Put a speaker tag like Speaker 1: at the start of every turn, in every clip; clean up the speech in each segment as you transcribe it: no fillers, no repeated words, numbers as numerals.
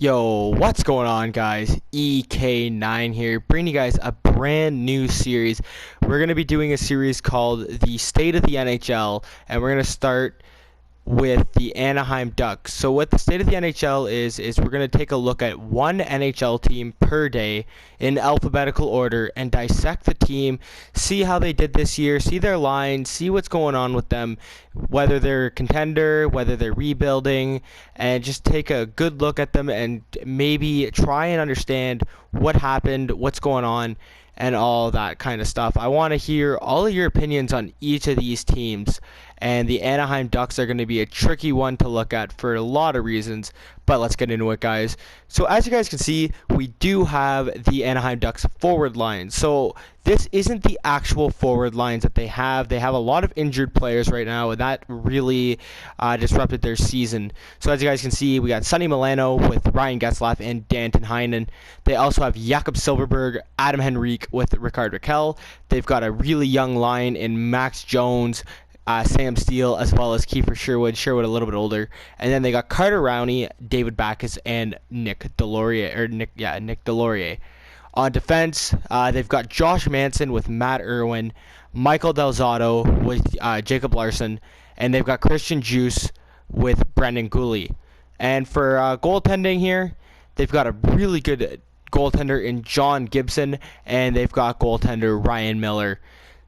Speaker 1: Yo, what's going on, guys? EK9 here, bringing you guys a brand new series. We're going to be doing a series called The State of the NHL, and we're going to start with the Anaheim Ducks. So what the state of the NHL is we're going to take a look at one NHL team per day in alphabetical order and dissect the team, see how they did this year, see their lines, see what's going on with them, whether they're a contender, whether they're rebuilding, and just take a good look at them and maybe try and understand what happened, what's going on, and all that kind of stuff. I want to hear all of your opinions on each of these teams, and the Anaheim Ducks are going to be a tricky one to look at for a lot of reasons, but let's get into it, guys. So as you guys can see, we do have the Anaheim Ducks forward line. So this isn't the actual forward lines that they have. They have a lot of injured players right now, and that really disrupted their season. So as you guys can see, we got Sonny Milano with Ryan Getzlaf and Danton Heinen. They also have Jakob Silverberg, Adam Henrique with Rickard Rakell. They've got a really young line in Max Jones, Sam Steele, as well as Kiefer Sherwood a little bit older, and then they got Carter Rowney, David Backes, and Nick Delorier. On defense, they've got Josh Manson with Matt Irwin, Michael Del Zotto with Jacob Larson, and they've got Christian Juice with Brendan Gooley. And for goaltending here, they've got a really good goaltender in John Gibson, and they've got goaltender Ryan Miller.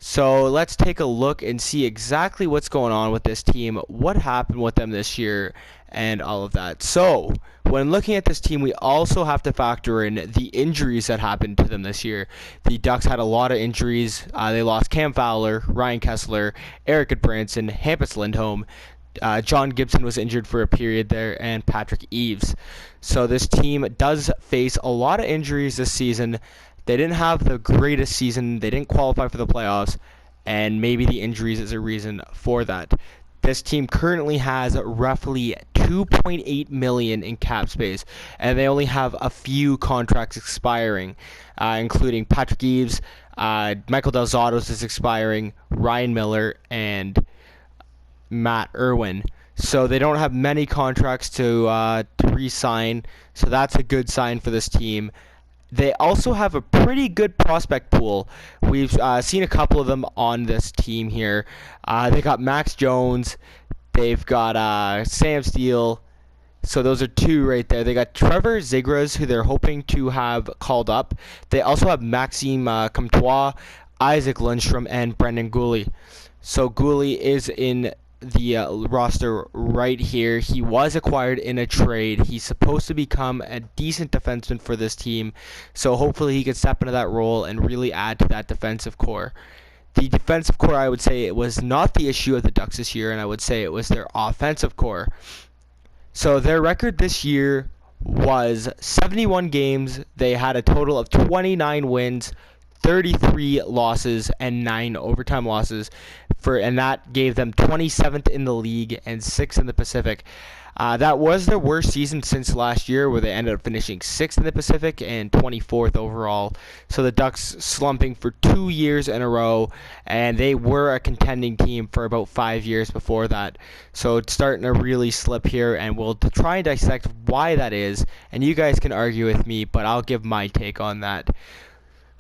Speaker 1: So let's take a look and see exactly what's going on with this team, what happened with them this year, and all of that. So when looking at this team, we also have to factor in the injuries that happened to them this year. The Ducks had a lot of injuries. They lost Cam Fowler, Ryan Kessler, Eric Branson, Hampus Lindholm. John Gibson was injured for a period there, and Patrick Eaves. So this team does face a lot of injuries this season. They didn't have the greatest season. They didn't qualify for the playoffs, and maybe the injuries is a reason for that. This team currently has roughly $2.8 million in cap space, and they only have a few contracts expiring, including Patrick Eaves, Michael Del Zotto's is expiring, Ryan Miller, and Matt Irwin. So they don't have many contracts to re-sign, so that's a good sign for this team. They also have a pretty good prospect pool. We've seen a couple of them on this team here. They got Max Jones. They've got Sam Steele. So those are two right there. They got Trevor Zegras, who they're hoping to have called up. They also have Maxime Comtois, Isaac Lundstrom, and Brendan Gooley. So Gooley is in the roster right here. He was acquired in a trade. He's supposed to become a decent defenseman for this team, so hopefully he can step into that role and really add to that defensive core. The defensive core, I would say, it was not the issue of the Ducks this year, and I would say it was their offensive core. So their record this year was 71 games. They had a total of 29 wins, 33 losses, and 9 overtime losses, and that gave them 27th in the league and 6th in the Pacific. That was their worst season since last year, where they ended up finishing 6th in the Pacific and 24th overall. So the Ducks slumping for 2 years in a row, and they were a contending team for about 5 years before that. So it's starting to really slip here, and we'll try and dissect why that is, and you guys can argue with me, but I'll give my take on that.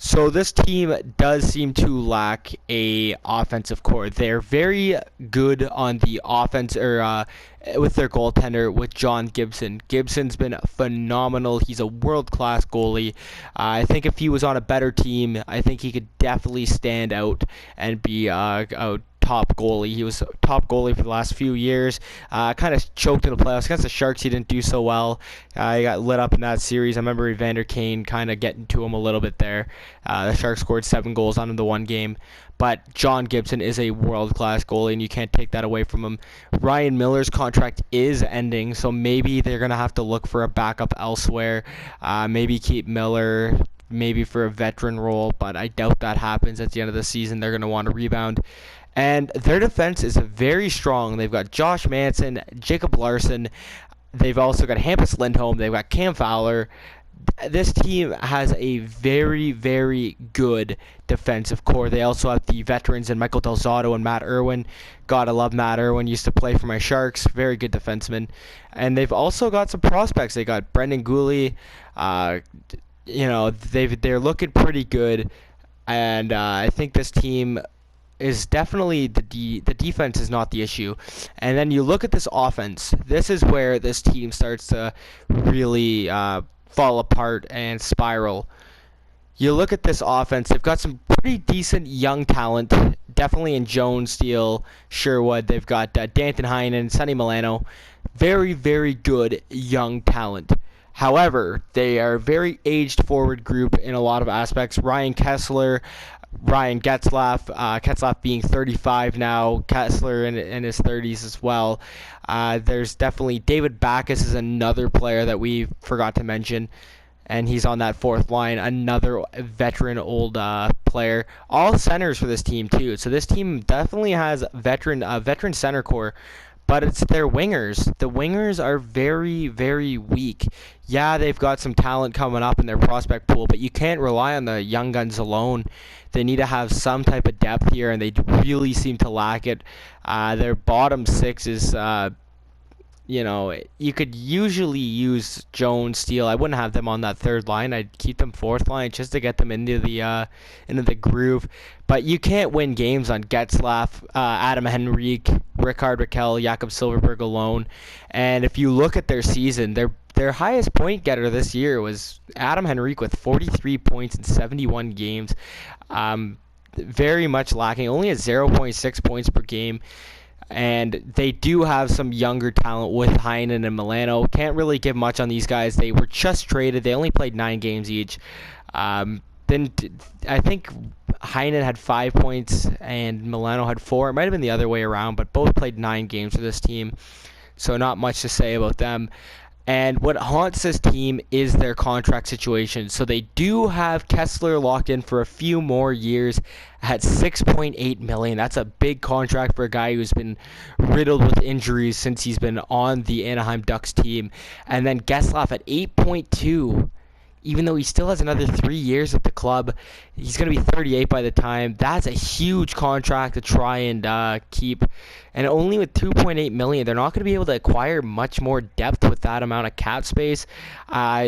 Speaker 1: So this team does seem to lack a offensive core. They're very good on the offense, with their goaltender, with John Gibson. Gibson's been phenomenal. He's a world-class goalie. I think if he was on a better team, I think he could definitely stand out and be a top goalie. He was top goalie for the last few years. Kind of choked in the playoffs against the Sharks. He didn't do so well. He got lit up in that series. I remember Evander Kane kind of getting to him a little bit there. The Sharks scored 7 goals on him the one game. But John Gibson is a world-class goalie, and you can't take that away from him. Ryan Miller's contract is ending, so maybe they're going to have to look for a backup elsewhere. Maybe keep Miller, maybe for a veteran role, but I doubt that happens at the end of the season. They're going to want to rebound. And their defense is very strong. They've got Josh Manson, Jacob Larson. They've also got Hampus Lindholm. They've got Cam Fowler. This team has a very, very good defensive core. They also have the veterans in Michael Del Zotto and Matt Irwin. Gotta love Matt Irwin. Used to play for my Sharks. Very good defenseman. And they've also got some prospects. They got Brendan Gooley. They're looking pretty good. And I think this team is definitely the defense is not the issue. And then you look at this offense. This is where this team starts to really fall apart and spiral. You look at this offense. They've got some pretty decent young talent. Definitely in Jones, Steele, Sherwood. They've got Danton Heinen, Sonny Milano. Very, very good young talent. However, they are a very aged forward group in a lot of aspects. Ryan Kesler, Ryan Getzlaf, Getzlaf being 35 now, Kessler in his 30s as well. There's definitely David Backus is another player that we forgot to mention, and he's on that fourth line, another veteran old player. All centers for this team too, so this team definitely has veteran center core. But it's their wingers. The wingers are very, very weak. Yeah, they've got some talent coming up in their prospect pool, but you can't rely on the young guns alone. They need to have some type of depth here, and they really seem to lack it. Their bottom six is, you could usually use Jones, Steele. I wouldn't have them on that third line. I'd keep them fourth line just to get them into the groove. But you can't win games on Getzlaf, Adam Henrique, Rickard Rakell, Jakob Silverberg alone. And if you look at their season, their highest point getter this year was Adam Henrique with 43 points in 71 games. Very much lacking, only at 0.6 points per game. And they do have some younger talent with Heinen and Milano. Can't really give much on these guys. They were just traded. They only played 9 games each. Then I think Heinen had 5 points and Milano had 4. It might have been the other way around, but both played 9 games for this team. So not much to say about them. And what haunts this team is their contract situation. So they do have Kessler locked in for a few more years at $6.8 million. That's a big contract for a guy who's been riddled with injuries since he's been on the Anaheim Ducks team. And then Getzlaf at $8.2. Even though he still has another 3 years at the club, he's going to be 38 by the time. That's a huge contract to try and keep. And only with $2.8 million, they're not going to be able to acquire much more depth with that amount of cap space.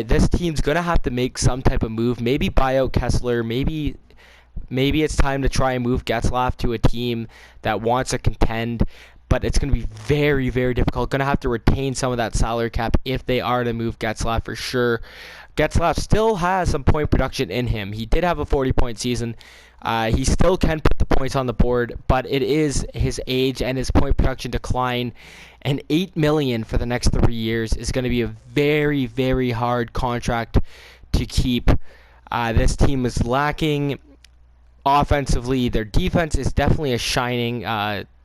Speaker 1: This team's going to have to make some type of move. Maybe buy out Kessler. Maybe it's time to try and move Getzlaf to a team that wants to contend. But it's going to be very, very difficult. Going to have to retain some of that salary cap if they are to move Getzlaf for sure. Getzlaf still has some point production in him. He did have a 40-point season. He still can put the points on the board, but it is his age and his point production decline. And $8 million for the next 3 years is going to be a very, very hard contract to keep. This team is lacking offensively. Their defense is definitely a shining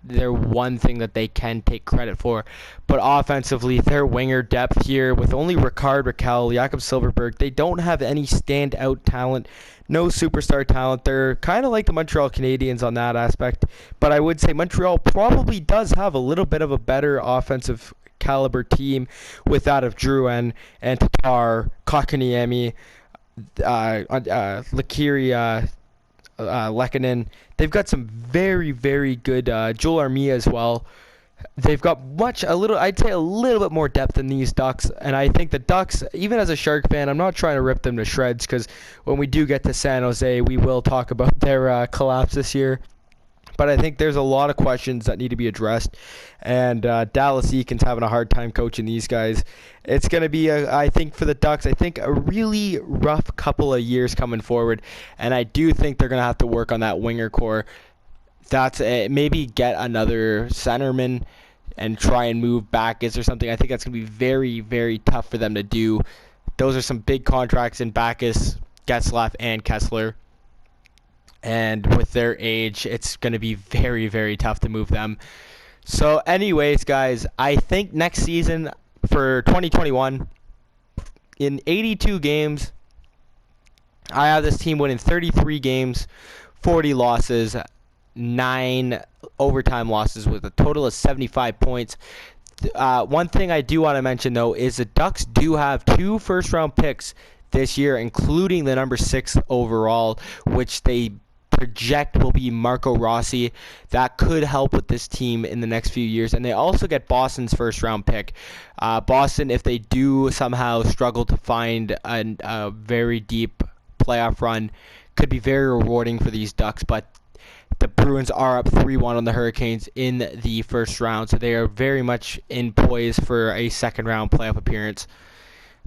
Speaker 1: they're one thing that they can take credit for. But offensively, their winger depth here, with only Rickard Rakell, Jakob Silverberg, they don't have any standout talent, no superstar talent. They're kind of like the Montreal Canadiens on that aspect. But I would say Montreal probably does have a little bit of a better offensive caliber team with that of Drouin and Tatar, Kotkaniemi, Lakiri, Lehkonen. They've got some very, very good Joel Armia as well. They've got I'd say a little bit more depth than these Ducks, and I think the Ducks, even as a Shark fan, I'm not trying to rip them to shreds, because when we do get to San Jose, we will talk about their collapse this year. But I think there's a lot of questions that need to be addressed, and Dallas Eakin's having a hard time coaching these guys. It's going to be, I think, for the Ducks, a really rough couple of years coming forward, and I do think they're going to have to work on that winger core. That's maybe get another centerman and try and move Backus or something. I think that's going to be very, very tough for them to do. Those are some big contracts in Backus, Getzlaf, and Kessler. And with their age, it's going to be very, very tough to move them. So anyways, guys, I think next season for 2021, in 82 games, I have this team winning 33 games, 40 losses, 9 overtime losses with a total of 75 points. One thing I do want to mention, though, is the Ducks do have 2 first-round picks this year, including the number 6 overall, which they project will be Marco Rossi. That could help with this team in the next few years. And they also get Boston's first round pick. Boston, if they do somehow struggle to find a very deep playoff run, could be very rewarding for these Ducks. But the Bruins are up 3-1 on the Hurricanes in the first round, so they are very much in poise for a second round playoff appearance.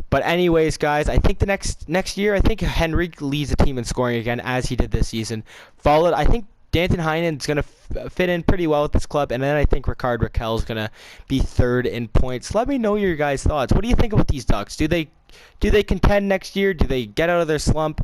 Speaker 1: But anyways, guys, I think the next year, I think Henrique leads the team in scoring again, as he did this season. Followed, I think Danton Heinen's going to fit in pretty well with this club, and then I think Rickard Rakell's going to be third in points. Let me know your guys' thoughts. What do you think about these Ducks? Do they contend next year? Do they get out of their slump?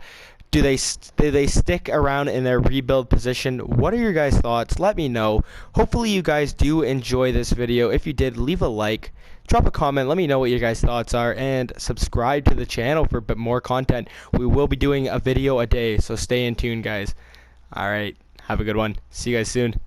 Speaker 1: Do they stick around in their rebuild position? What are your guys' thoughts? Let me know. Hopefully you guys do enjoy this video. If you did, leave a like, drop a comment, let me know what your guys' thoughts are, and subscribe to the channel for a bit more content. We will be doing a video a day, so stay in tune, guys. Alright, have a good one. See you guys soon.